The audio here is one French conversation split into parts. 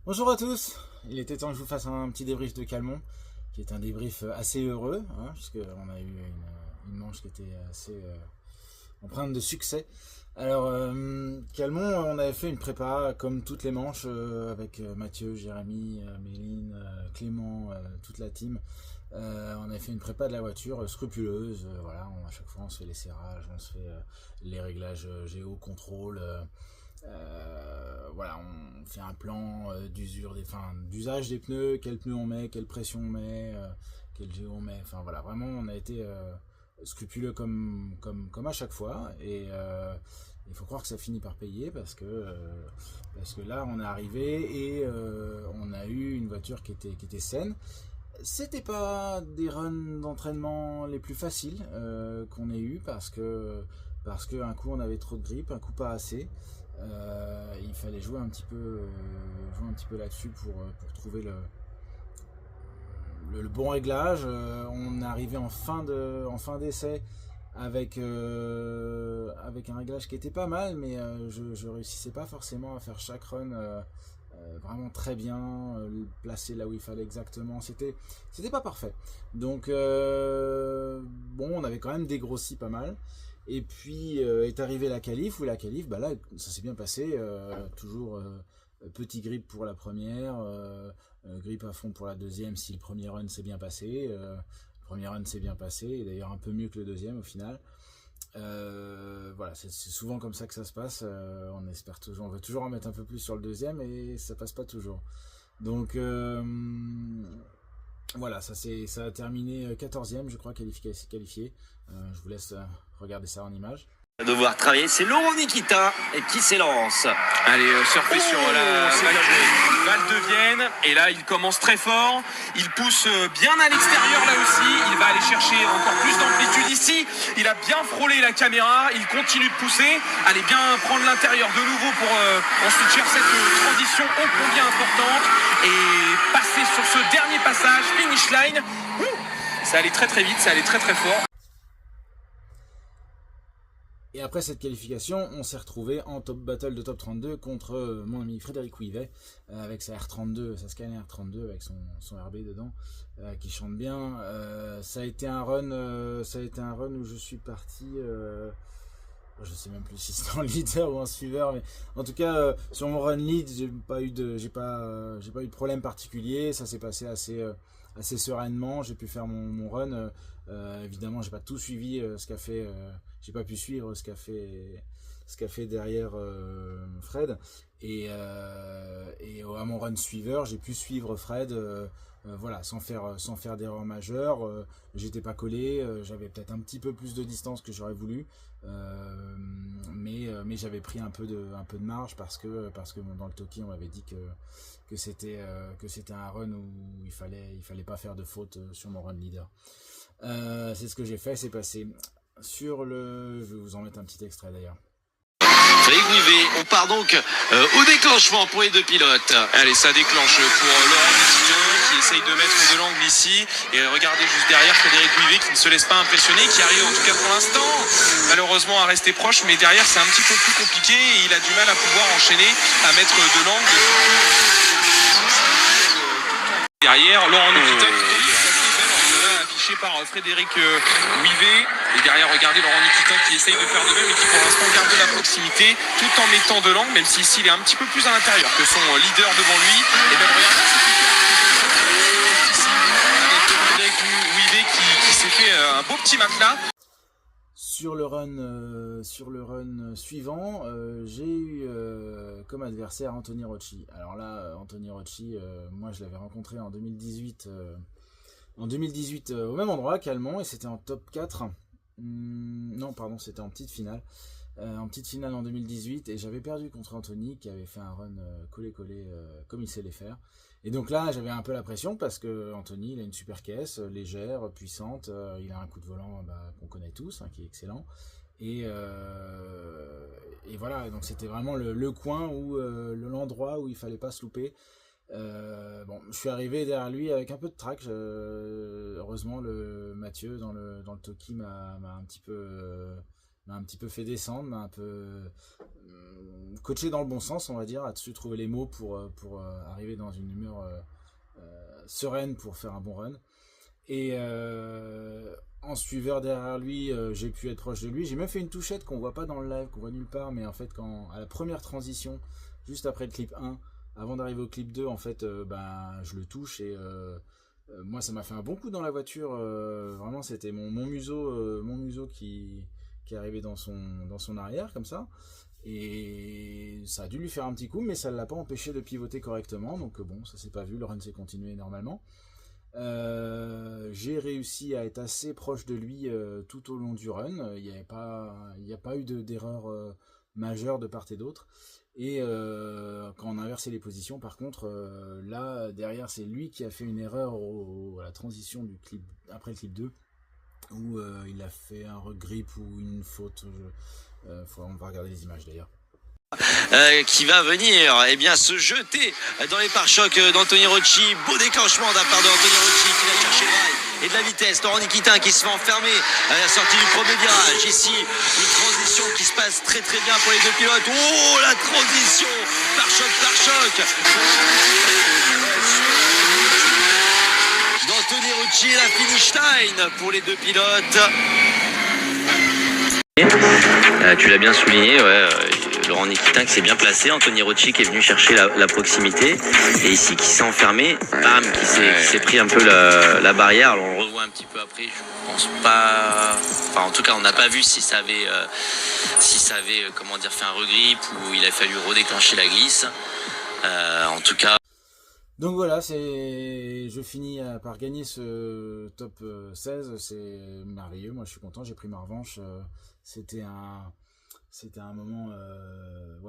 Bonjour à tous, il était temps que je vous fasse un petit débrief de Calmont, qui est un débrief assez heureux, hein, puisqu'on a eu une manche qui était assez empreinte de succès. Alors, Calmont, on avait fait une prépa comme toutes les manches, avec Mathieu, Jérémy, Méline, Clément, toute la team. On avait fait une prépa de la voiture scrupuleuse, voilà, à chaque fois on se fait les serrages, on se fait les réglages géo, contrôle. Voilà, on fait un plan d'usage des pneus, quel pneu on met, quelle pression on met, quel géo on met. Enfin voilà, vraiment on a été scrupuleux comme à chaque fois. Et il faut croire que ça finit par payer parce que là on est arrivé et on a eu une voiture qui était saine. C'était pas des runs d'entraînement les plus faciles qu'on ait eu parce que un coup on avait trop de grippe, un coup pas assez. Il fallait jouer un petit peu là-dessus pour trouver le bon réglage. On est arrivé en fin d'essai avec un réglage qui était pas mal, mais je réussissais pas forcément à faire chaque run vraiment très bien, placé là où il fallait exactement. C'était pas parfait. Donc, bon, on avait quand même dégrossi pas mal. Et puis est arrivée la qualif, où la qualif, bah là, ça s'est bien passé. Toujours petit grip pour la première, grip à fond pour la deuxième si le premier run s'est bien passé. Le premier run s'est bien passé, et d'ailleurs un peu mieux que le deuxième au final. Voilà, c'est souvent comme ça que ça se passe. On espère toujours, on veut toujours en mettre un peu plus sur le deuxième et ça passe pas toujours. Donc voilà, ça a terminé 14e, je crois, qualifié. Je vous laisse regarder ça en image. Devoir travailler, c'est Laurent Nikita qui s'élance. Allez, surfer sur la c'est bien joué. Val de Vienne. Et là, il commence très fort. Il pousse bien à l'extérieur là aussi. Il va aller chercher encore plus d'amplitude ici. Il a bien frôlé la caméra. Il continue de pousser. Allez bien prendre l'intérieur de nouveau pour ensuite faire cette transition ô combien importante. Et passer sur ce dernier passage, finish line. Ça allait très très vite, ça allait très très fort. Et après cette qualification, on s'est retrouvé en top battle de top 32 contre mon ami Frédéric Ouivet, avec sa R32, sa Scania R32 avec son RB dedans, qui chante bien. Ça a été un run où je suis parti. Je sais même plus si c'était en leader ou en suiveur, mais en tout cas sur mon run lead, j'ai pas eu de problème particulier. Ça s'est passé assez sereinement. J'ai pu faire mon run. Évidemment, j'ai pas tout suivi j'ai pas pu suivre ce qu'a fait derrière Fred. Et à mon run suiveur, j'ai pu suivre Fred. Voilà, sans faire d'erreur majeure. J'étais pas collé, j'avais peut-être un petit peu plus de distance que j'aurais voulu. Mais j'avais pris un peu de marge parce que dans le Toki on m'avait dit que c'était un run où il fallait pas faire de faute sur mon run leader. C'est ce que j'ai fait, c'est passé je vais vous en mettre un petit extrait d'ailleurs. Frédéric Ouivet, on part donc au déclenchement pour les deux pilotes. Allez, ça déclenche pour Laurent Nikita qui essaye de mettre de l'angle ici. Et regardez juste derrière Frédéric Ouivet qui ne se laisse pas impressionner, qui arrive en tout cas pour l'instant malheureusement à rester proche. Mais derrière c'est un petit peu plus compliqué et il a du mal à pouvoir enchaîner, à mettre de l'angle. Derrière Laurent Nikita affiché par Frédéric Ouivet. Et derrière, regardez Laurent Nikita qui essaye de faire de même et qui pour l'instant garde de la proximité tout en mettant de l'angle, même si ici il est un petit peu plus à l'intérieur que son leader devant lui. Et même regardez ici avec Frédéric Ouivet qui s'est fait un beau petit matelas. Sur le run suivant, j'ai eu comme adversaire Anthony Rocci. Alors là, Anthony Rocci, moi je l'avais rencontré en 2018. En 2018, au même endroit, Calmont, et c'était en top 4. Non, pardon, c'était en petite finale. En petite finale en 2018, et j'avais perdu contre Anthony qui avait fait un run collé-collé comme il sait les faire. Et donc là, j'avais un peu la pression parce que Anthony, il a une super caisse, légère, puissante, il a un coup de volant qu'on connaît tous, qui est excellent. Et voilà, donc c'était vraiment le coin l'endroit où il fallait pas se louper. Bon, je suis arrivé derrière lui avec un peu de trac. Heureusement, le Mathieu dans le Toki m'a un petit peu fait descendre, m'a un peu coaché dans le bon sens, on va dire, a su trouver les mots pour arriver dans une humeur sereine pour faire un bon run. Et en suiveur derrière lui, j'ai pu être proche de lui. J'ai même fait une touchette qu'on voit pas dans le live, qu'on voit nulle part, mais en fait, à la première transition, juste après le clip 1, avant d'arriver au clip 2, en fait, je le touche et moi, ça m'a fait un bon coup dans la voiture. Vraiment, c'était mon museau qui est arrivé dans son arrière, comme ça. Et ça a dû lui faire un petit coup, mais ça ne l'a pas empêché de pivoter correctement. Donc bon, ça s'est pas vu, le run s'est continué normalement. J'ai réussi à être assez proche de lui tout au long du run. Il n'y a pas eu d'erreur majeure de part et d'autre. Et quand on a inversé les positions, par contre, là derrière, c'est lui qui a fait une erreur à la transition du clip après le clip 2, où il a fait un regrip ou une faute. On va regarder les images d'ailleurs. Qui va venir se jeter dans les pare-chocs d'Anthony Rocci. Beau déclenchement d'un part d'Anthony Rocci qui va chercher le rail et de la vitesse. Laurent Nikitin qui se fait enfermer à la sortie du premier virage. Ici, une transition qui se passe très très bien pour les deux pilotes. Oh, la transition pare-choc d'Anthony Rocci et la finish line pour les deux pilotes. Tu l'as bien souligné, ouais. Laurent Nikitin qui s'est bien placé, Anthony Rocci qui est venu chercher la proximité, et ici qui s'est enfermé, bam, qui s'est pris un peu la barrière. Alors on le revoit un petit peu après, je pense pas, enfin en tout cas on n'a pas vu si ça avait comment dire, fait un regrip ou il a fallu redéclencher la glisse. En tout cas. Donc voilà, je finis par gagner ce top 16, c'est merveilleux, moi je suis content, j'ai pris ma revanche, c'était un moment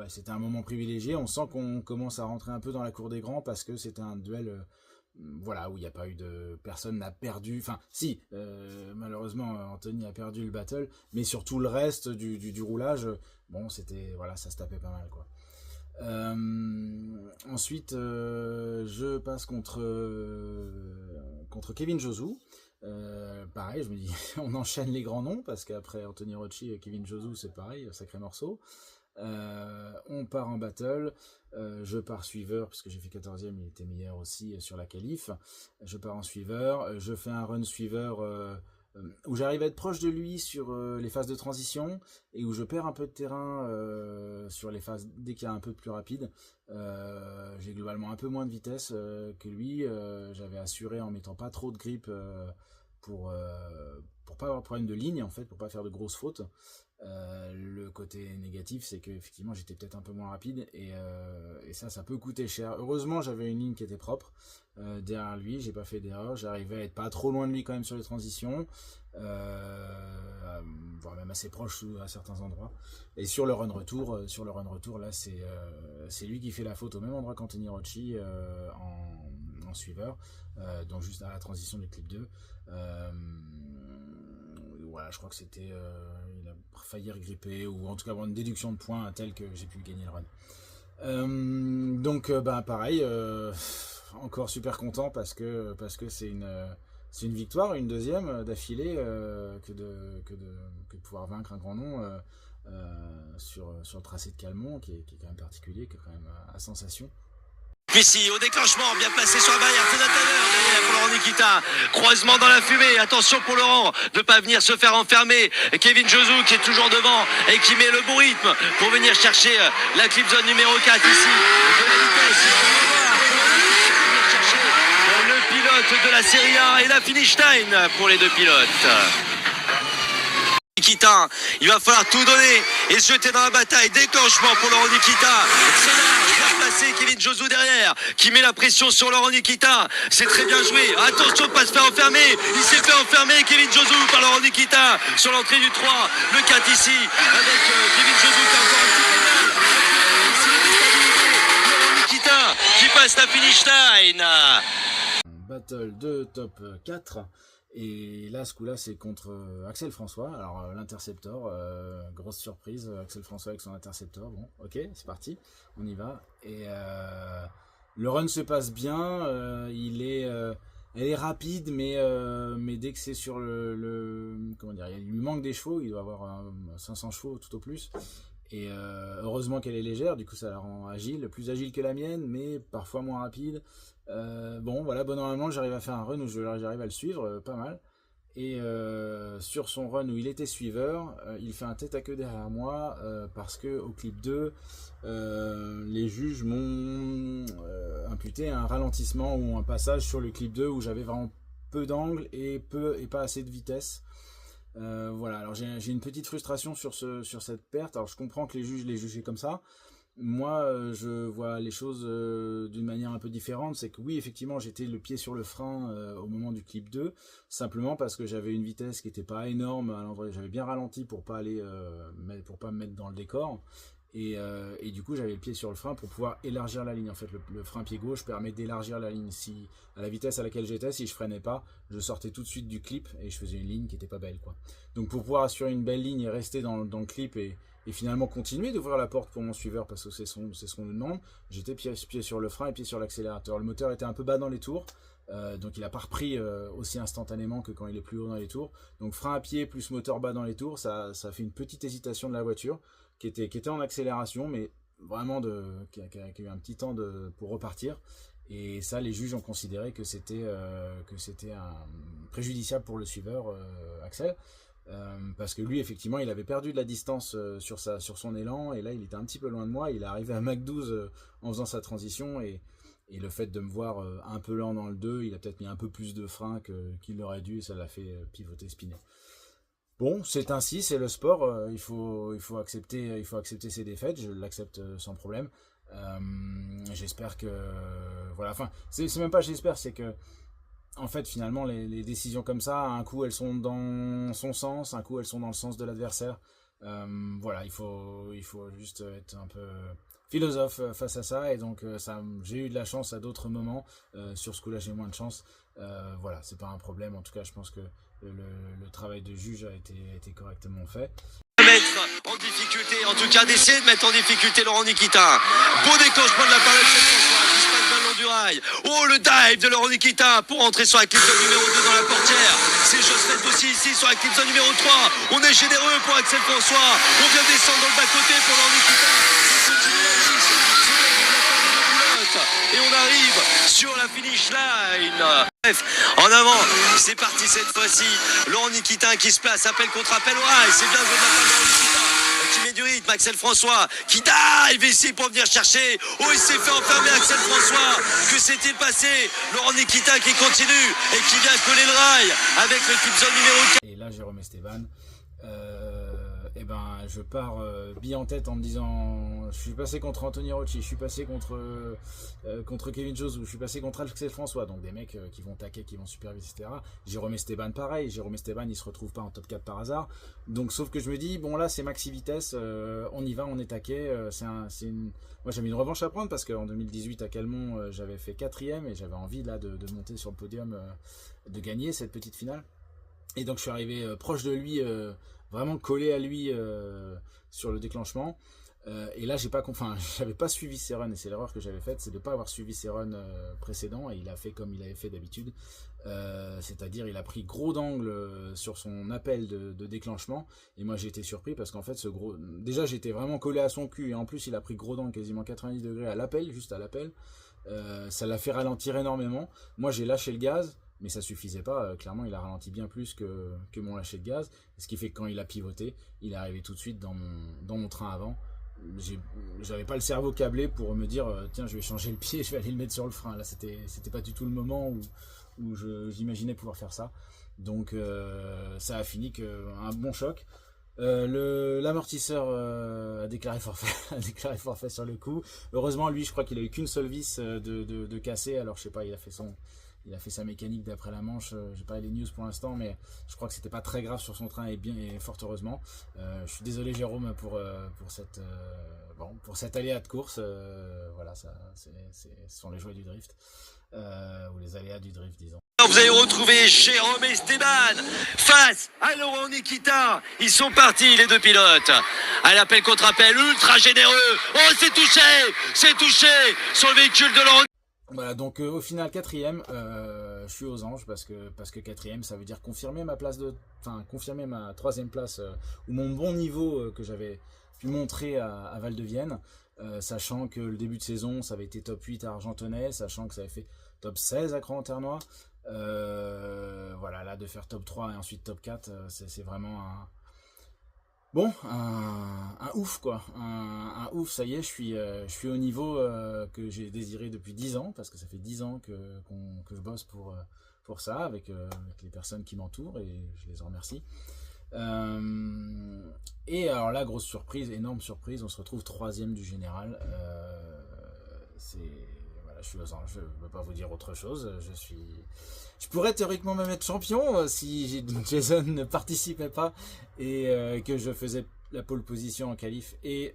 c'était un moment privilégié. On sent qu'on commence à rentrer un peu dans la cour des grands parce que c'était un duel où il n'y a pas eu personne n'a perdu, enfin si, malheureusement Anthony a perdu le battle, mais sur tout le reste du roulage, bon c'était, voilà, ça se tapait pas mal quoi. Ensuite je passe contre Kevin Josu. Pareil, je me dis on enchaîne les grands noms parce qu'après Anthony Rocci et Kevin Josu c'est pareil, sacré morceau. On part en battle, je pars suiveur puisque j'ai fait 14e, il était meilleur aussi sur la qualif. Je pars en suiveur, je fais un run suiveur où j'arrive à être proche de lui sur les phases de transition et où je perds un peu de terrain sur les phases dès qu'il y a un peu plus rapide. J'ai globalement un peu moins de vitesse que lui. J'avais assuré en mettant pas trop de grip pour pas avoir de problème de ligne en fait, pour pas faire de grosses fautes. Le côté négatif c'est que effectivement j'étais peut-être un peu moins rapide et ça peut coûter cher. Heureusement j'avais une ligne qui était propre derrière lui, j'ai pas fait d'erreur, j'arrivais à être pas trop loin de lui quand même sur les transitions, voire même assez proche à certains endroits. Et sur le run retour là c'est lui qui fait la faute au même endroit qu'Anthony Rocci en suiveur, donc juste à la transition du clip 2. Voilà, je crois que c'était il a failli regripper ou en tout cas avoir une déduction de points telle que j'ai pu gagner le run. Donc pareil, encore super content parce que c'est une victoire, une deuxième d'affilée, que de pouvoir vaincre un grand nom sur le tracé de Calmont qui est quand même particulier, qui est quand même à sensation. Ici, au déclenchement, bien placé sur la barrière, c'est derrière pour Laurent Nikitin. Croisement dans la fumée, attention pour Laurent de ne pas venir se faire enfermer. Kevin Josu qui est toujours devant et qui met le bon rythme pour venir chercher la clip zone numéro 4 ici. De la vitesse, venir chercher le pilote de la série 1 et la finish line pour les deux pilotes. Nikitin, il va falloir tout donner et se jeter dans la bataille. Déclenchement pour Laurent Nikitin. C'est large, bien placé, Kevin Josu derrière qui met la pression sur Laurent Nikitin. C'est très bien joué. Attention de ne pas se faire enfermer. Il s'est fait enfermer, Kevin Josu, par Laurent Nikitin sur l'entrée du 3. Le 4 ici avec Kevin Josu qui a encore un petit peu de mal. Ici, Laurent Nikitin qui passe la finish line. Battle de top 4. Et là, ce coup-là, c'est contre Axel François. Alors, l'Interceptor, grosse surprise, Axel François avec son Interceptor. Bon, ok, c'est parti, on y va. Et le run se passe bien. Il est Elle est rapide, mais dès que c'est sur comment dire, il lui manque des chevaux, il doit avoir 500 chevaux tout au plus. Et heureusement qu'elle est légère, du coup ça la rend agile, plus agile que la mienne, mais parfois moins rapide. Bon, voilà, normalement j'arrive à faire un run où j'arrive à le suivre, pas mal. Et sur son run où il était suiveur, il fait un tête à queue derrière moi parce que au clip 2, les juges m'ont imputé un ralentissement ou un passage sur le clip 2 où j'avais vraiment peu d'angle et pas assez de vitesse. Voilà, alors j'ai une petite frustration sur cette perte. Alors je comprends que les juges les jugeaient comme ça. Moi, je vois les choses d'une manière un peu différente. C'est que oui, effectivement, j'étais le pied sur le frein au moment du clip 2, simplement parce que j'avais une vitesse qui n'était pas énorme à l'endroit. J'avais bien ralenti pour pas me mettre dans le décor. Et du coup, j'avais le pied sur le frein pour pouvoir élargir la ligne. En fait, le frein pied gauche permet d'élargir la ligne. Si à la vitesse à laquelle j'étais, si je freinais pas, je sortais tout de suite du clip et je faisais une ligne qui était pas belle, quoi. Donc pour pouvoir assurer une belle ligne et rester dans le clip et finalement continuer d'ouvrir la porte pour mon suiveur parce que c'est ce qu'on nous demande, j'étais pied sur le frein et pied sur l'accélérateur. Le moteur était un peu bas dans les tours, donc il n'a pas repris aussi instantanément que quand il est plus haut dans les tours. Donc frein à pied plus moteur bas dans les tours, ça fait une petite hésitation de la voiture qui était en accélération, mais vraiment qui a eu un petit temps pour repartir. Et ça, les juges ont considéré que c'était préjudiciable pour le suiveur Axel. Parce que lui, effectivement, il avait perdu de la distance sur son élan, et là, il était un petit peu loin de moi. Il est arrivé à Mach 12 en faisant sa transition, et le fait de me voir un peu lent dans le 2, il a peut-être mis un peu plus de frein qu'il aurait dû, et ça l'a fait pivoter, spinner. Bon, c'est ainsi, c'est le sport, il faut accepter ses défaites, je l'accepte sans problème. J'espère que... voilà, enfin, c'est même pas j'espère, c'est que en fait, finalement, les décisions comme ça, un coup elles sont dans son sens, un coup elles sont dans le sens de l'adversaire. Voilà, il faut juste être un peu philosophe face à ça. Et donc, j'ai eu de la chance à d'autres moments. Sur ce coup-là, j'ai moins de chance. Voilà, c'est pas un problème. En tout cas, je pense que le travail de juge a été correctement fait. Mettre en difficulté, en tout cas d'essayer de mettre en difficulté Laurent Nikitin. Beau déclenchement de la part de François qui se passe bien le long du rail. Oh, le dive de Laurent Nikitin pour entrer sur la clip zone numéro 2 dans la portière. C'est chose faite aussi ici sur la clip zone numéro 3. On est généreux pour Axel François. On vient descendre dans le bas-côté pour Laurent Nikitin. Et on arrive sur la finish line. Bref, en avant, c'est parti cette fois-ci. Laurent Nikitin qui se place, appel contre appel. Ouais, c'est bien joué de la part de Laurent Nikitin qui met du rythme. Axel François qui dive ici pour venir chercher. Oh, il s'est fait enfermer Axel François. Que s'est-il passé? Laurent Nikitin qui continue et qui vient coller le rail avec le clip zone numéro 4. Et là, Jérôme Esteban. Et ben, je pars bille en tête en me disant, je suis passé contre Anthony Rocci, je suis passé contre Kevin Josou, je suis passé contre Axel François, donc des mecs qui vont taquer, qui vont super vite, etc. Jérôme Esteban pareil, Jérôme Esteban il se retrouve pas en top 4 par hasard, donc sauf que je me dis, bon là c'est maxi vitesse, on y va, on est taqué, moi j'avais une revanche à prendre parce qu'en 2018 à Calmont j'avais fait 4ème et j'avais envie là de monter sur le podium, de gagner cette petite finale, et donc je suis arrivé proche de lui, vraiment collé à lui sur le déclenchement. Et là, j'avais pas suivi ses runs, et c'est l'erreur que j'avais faite, c'est de ne pas avoir suivi ses runs précédents, et il a fait comme il avait fait d'habitude, c'est-à-dire il a pris gros d'angle sur son appel de déclenchement, et moi j'ai été surpris parce qu'en fait déjà j'étais vraiment collé à son cul, et en plus il a pris gros d'angle, quasiment 90 degrés à l'appel, juste à l'appel, ça l'a fait ralentir énormément. Moi j'ai lâché le gaz, mais ça suffisait pas, clairement il a ralenti bien plus que mon lâcher de gaz, ce qui fait que quand il a pivoté, il est arrivé tout de suite dans mon train avant. J'avais pas le cerveau câblé pour me dire tiens, je vais changer le pied, je vais aller le mettre sur le frein. Là c'était pas du tout le moment où j'imaginais pouvoir faire ça, donc ça a fini qu'un bon choc. L'amortisseur a déclaré forfait sur le coup. Heureusement, lui, je crois qu'il a eu qu'une seule vis de cassé. Alors je sais pas, il a fait sa mécanique d'après la manche. J'ai pas les news pour l'instant, mais je crois que c'était pas très grave sur son train, et fort heureusement. Je suis désolé Jérôme pour cet aléa de course. Voilà, ce sont les joies du drift, ou les aléas du drift, disons. Vous allez retrouver Jérôme Esteban face à Laurent Nikitin. Ils sont partis les deux pilotes. À l'appel contre appel ultra généreux. Oh, c'est touché sur le véhicule de Laurent. Voilà, donc au final 4ème, je suis aux anges parce que 4ème, ça veut dire confirmer ma place confirmer ma 3ème place ou mon bon niveau que j'avais pu montrer à Val de Vienne, sachant que le début de saison, ça avait été top 8 à Argentonais, sachant que ça avait fait top 16 à Cran-en-Ternois. Voilà, là de faire top 3 et ensuite top 4, c'est vraiment un ouf quoi, un ouf, ça y est, je suis au niveau que j'ai désiré depuis 10 ans, parce que ça fait 10 ans que je bosse pour ça, avec les personnes qui m'entourent, et je les en remercie. Et alors là, grosse surprise, énorme surprise, on se retrouve 3ème du général, voilà, je suis aux anges, je ne peux pas vous dire autre chose, je pourrais théoriquement même être champion si Jason ne participait pas et que je faisais la pole position en qualif et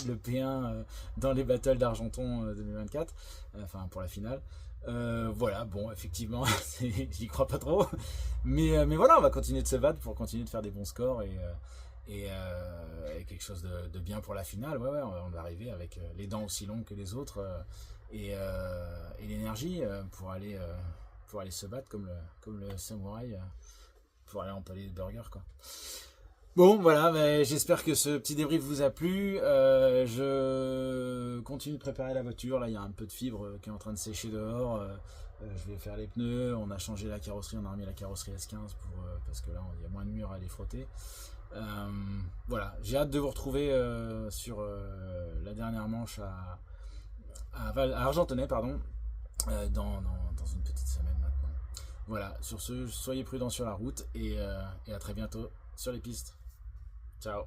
le P1 dans les battles d'Argenton 2024, enfin pour la finale. Voilà, bon, effectivement, j'y crois pas trop, mais voilà, on va continuer de se battre pour continuer de faire des bons scores et quelque chose de bien pour la finale. Ouais, on va arriver avec les dents aussi longues que les autres et l'énergie pour aller se battre comme le samouraï pour aller empaler le burger quoi. Bon voilà, mais j'espère que ce petit débrief vous a plu. Je continue de préparer la voiture, là il y a un peu de fibre qui est en train de sécher dehors. Je vais faire les pneus, on a changé la carrosserie, on a remis la carrosserie S15 parce que là il y a moins de murs à les frotter. Voilà, j'ai hâte de vous retrouver sur la dernière manche à Argentonais, pardon, dans une petite semaine maintenant. Voilà, sur ce, soyez prudents sur la route et à très bientôt sur les pistes. Ciao.